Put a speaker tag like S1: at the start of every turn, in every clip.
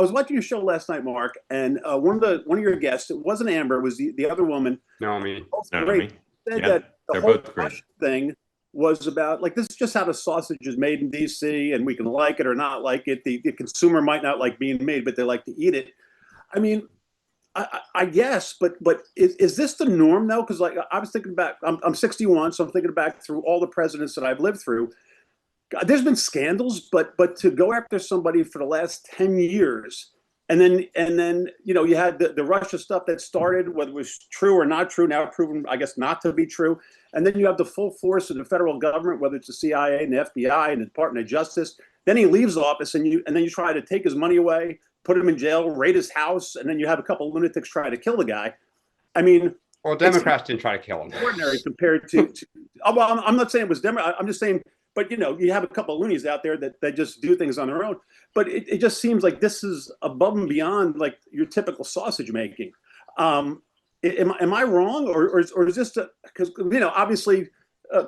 S1: was watching your show last night, Mark, and one of your guests, it wasn't Amber, it was the other woman.
S2: Naomi.
S1: Great. Said that the whole Russia thing was about, like, this is just how the sausage is made in DC, and we can like it or not like it. The consumer might not like being made, but they like to eat it. I mean, I guess, but is this the norm though? Because like I was thinking back, I'm 61, so I'm thinking back through all the presidents that I've lived through. God, there's been scandals, but to go after somebody for the last 10 years, and then you had the Russia stuff that started, whether it was true or not true, now proven, I guess, not to be true, and then you have the full force of the federal government, whether it's the CIA and the FBI and the Department of Justice. Then he leaves office, and then you try to take his money away, put him in jail, raid his house, and then you have a couple of lunatics try to kill the guy. I mean,
S2: well, Democrats didn't try to kill him.
S1: Ordinary compared to well, I'm not saying it was Democrat. I'm just saying, but you have a couple of loonies out there that just do things on their own. But it just seems like this is above and beyond like your typical sausage making. Am I wrong, or is this because obviously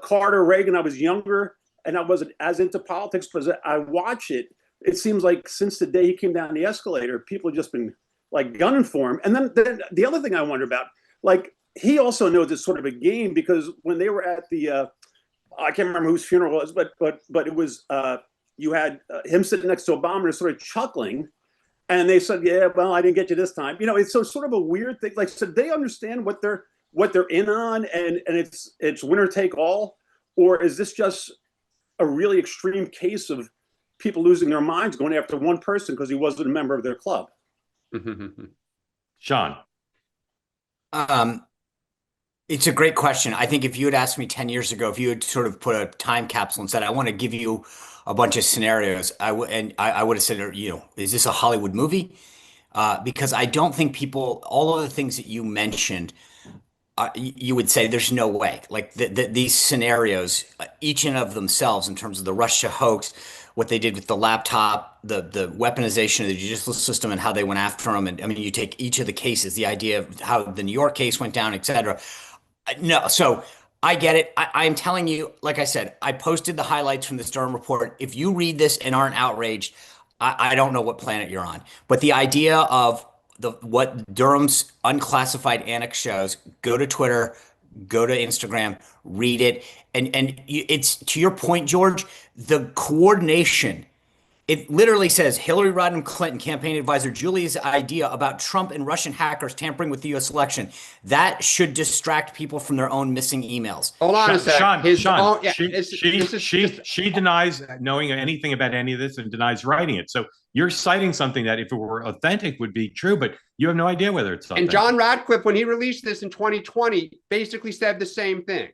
S1: Carter, Reagan? I was younger and I wasn't as into politics, but I watch it. It seems like since the day he came down the escalator, people have just been like gunning for him. And then the other thing I wonder about, like, he also knows it's sort of a game, because when they were at the, I can't remember whose funeral it was, but it was, you had him sitting next to Obama and sort of chuckling. And they said, yeah, well, I didn't get you this time. It's sort of a weird thing. Like, so they understand what they're in on, and it's winner take all, or is this just a really extreme case of people losing their minds going after one person because he wasn't a member of their club?
S3: Sean.
S4: It's a great question. I think if you had asked me 10 years ago, if you had sort of put a time capsule and said, I want to give you a bunch of scenarios, I would have said, is this a Hollywood movie? Because I don't think all of the things that you mentioned, you would say there's no way. Like these scenarios, each and of themselves, in terms of the Russia hoax, what they did with the laptop, the weaponization of the judicial system, and how they went after him. And I mean, you take each of the cases, the idea of how the New York case went down, et cetera. No, so I get it. I'm telling you, like I said, I posted the highlights from this Durham report. If you read this and aren't outraged, I don't know what planet you're on. But the idea of what Durham's unclassified annex shows, go to Twitter, go to Instagram, read it. And it's, to your point, George, the coordination. It literally says Hillary Rodham Clinton campaign advisor Julia's idea about Trump and Russian hackers tampering with the U.S. election. That should distract people from their own missing emails.
S2: Hold on a second.
S3: Sean, she denies knowing anything about any of this and denies writing it. So you're citing something that, if it were authentic, would be true, but you have no idea whether it's authentic.
S2: And John Radcliffe, when he released this in 2020, basically said the same thing.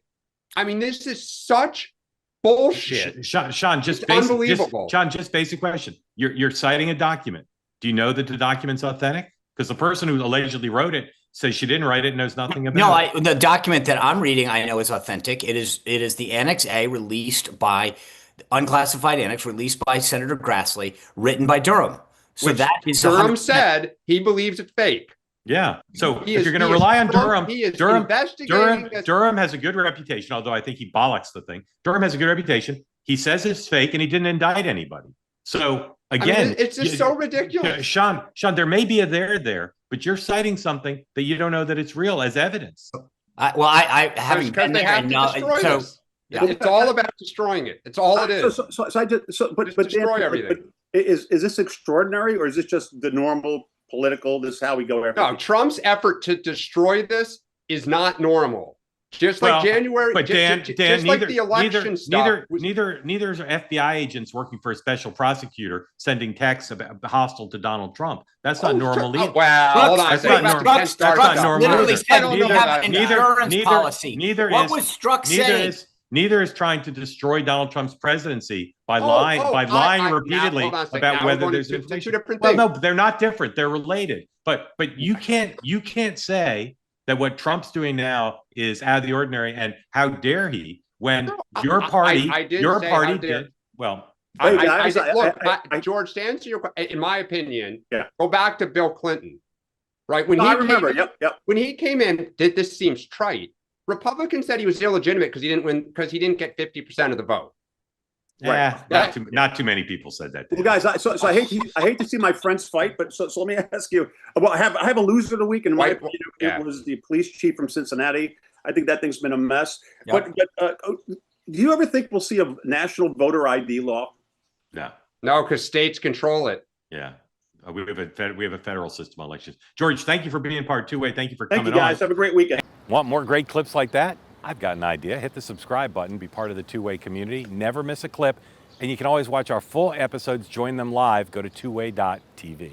S2: I mean, this is such bullshit.
S3: Sean, just basic,
S2: unbelievable.
S3: Sean, just basic question. You're citing a document. Do you know that the document's authentic? Because the person who allegedly wrote it says she didn't write it, knows nothing about it.
S4: The document that I'm reading, I know is authentic. It is the Annex A, released by unclassified annex, released by Senator Grassley, written by Durham. So
S2: which
S4: that is
S2: Durham said he believes it's fake.
S3: Yeah. So if you're going to rely on Durham, Durham has a good reputation, although I think he bollocks the thing. Durham has a good reputation. He says it's fake, and he didn't indict anybody. So again,
S2: it's just so ridiculous.
S3: Sean, there may be a there, but you're citing something that you don't know that it's real as evidence.
S4: I haven't been there.
S2: It's all about destroying it. It's all it is.
S1: But
S2: destroy everything.
S1: Is this extraordinary, or is this just the normal political? This is how we go after.
S2: No, Trump's effort to destroy this is not normal. Just like January,
S3: but Dan,
S2: just like the election stuff.
S3: Neither are FBI agents working for a special prosecutor sending texts about hostile to Donald Trump. That's not normal either.
S2: Hold on.
S3: That's not normal.
S4: Literally said we have an insurance policy. What was Strzok saying?
S3: Neither is trying to destroy Donald Trump's presidency by lying repeatedly about whether there's information. Well, no, they're not different. They're related. But you can't say that what Trump's doing now is out of the ordinary, and how dare he, when your party did well.
S2: George, to answer your question, in my opinion, go back to Bill Clinton, right? When
S1: I remember,
S2: when he came in, this seems trite. Republicans said he was illegitimate because he didn't win, because he didn't get 50% of the vote.
S1: Right.
S3: Not too many people said that.
S1: Well, guys, so I hate to see my friends fight, but so let me ask you. Well, I have a loser of the week in my opinion. It was the police chief from Cincinnati. I think that thing's been a mess. Yep. But do you ever think we'll see a national voter ID law?
S2: No, because states control it.
S3: Yeah. We have a federal system on elections. George, thank you for being part two-way. Thank you for coming on.
S1: Thank you, guys. Have a great weekend.
S5: Want more great clips like that? I've got an idea. Hit the subscribe button, be part of the Two-Way community, never miss a clip, and you can always watch our full episodes, join them live, go to twoway.tv.